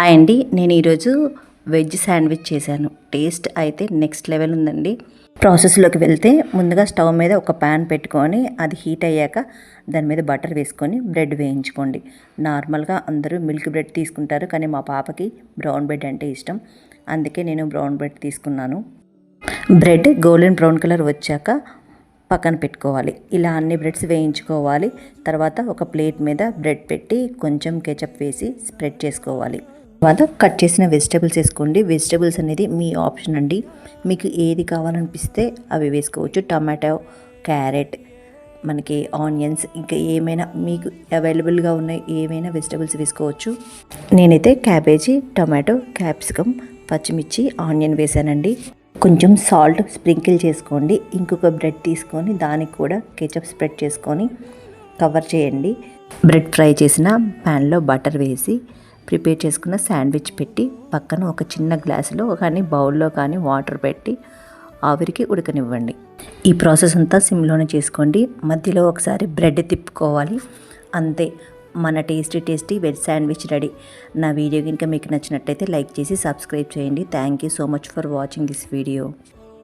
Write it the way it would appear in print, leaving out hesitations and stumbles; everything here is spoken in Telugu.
హాయ్ అండి. నేను ఈరోజు వెజ్ శాండ్విచ్ చేశాను. టేస్ట్ అయితే నెక్స్ట్ లెవెల్ ఉందండి. ప్రాసెస్లోకి వెళ్తే ముందుగా స్టవ్ మీద ఒక ప్యాన్ పెట్టుకొని అది హీట్ అయ్యాక దాని మీద బటర్ వేసుకొని బ్రెడ్ వేయించుకోండి. నార్మల్గా అందరూ మిల్క్ బ్రెడ్ తీసుకుంటారు, కానీ మా పాపకి బ్రౌన్ బ్రెడ్ అంటే ఇష్టం, అందుకే నేను బ్రౌన్ బ్రెడ్ తీసుకున్నాను. బ్రెడ్ గోల్డెన్ బ్రౌన్ కలర్ వచ్చాక పక్కన పెట్టుకోవాలి. ఇలా అన్ని బ్రెడ్స్ వేయించుకోవాలి. తర్వాత ఒక ప్లేట్ మీద బ్రెడ్ పెట్టి కొంచెం కెచప్ వేసి స్ప్రెడ్ చేసుకోవాలి. తర్వాత కట్ చేసిన వెజిటబుల్స్ వేసుకోండి. వెజిటబుల్స్ అనేది మీ ఆప్షన్ అండి, మీకు ఏది కావాలనిపిస్తే అవి వేసుకోవచ్చు. టమాటో, క్యారెట్, మనకి ఆనియన్స్, ఇంకా ఏమైనా మీకు అవైలబుల్గా ఉన్న ఏమైనా వెజిటబుల్స్ వేసుకోవచ్చు. నేనైతే క్యాబేజీ, టమాటో, క్యాప్సికమ్, పచ్చిమిర్చి, ఆనియన్ వేసానండి. కొంచెం సాల్ట్ స్ప్రింకిల్ చేసుకోండి. ఇంకొక బ్రెడ్ తీసుకొని దానికి కూడా కెచప్ స్ప్రెడ్ చేసుకొని కవర్ చేయండి. బ్రెడ్ ఫ్రై చేసిన ప్యాన్లో బటర్ వేసి ప్రిపేర్ చేసుకున్న శాండ్విచ్ పెట్టి పక్కన ఒక చిన్న గ్లాసులో కానీ బౌల్లో కానీ వాటర్ పెట్టి ఆవిరికి ఉడకనివ్వండి. ఈ ప్రాసెస్ అంతా సిమ్లోనే చేసుకోండి. మధ్యలో ఒకసారి బ్రెడ్ తిప్పుకోవాలి. అంతే, మన టేస్టీ వెజ్ శాండ్విచ్ రెడీ. నా వీడియో కనుక మీకు నచ్చినట్టయితే లైక్ చేసి సబ్స్క్రైబ్ చేయండి. Thank you so much for watching this video.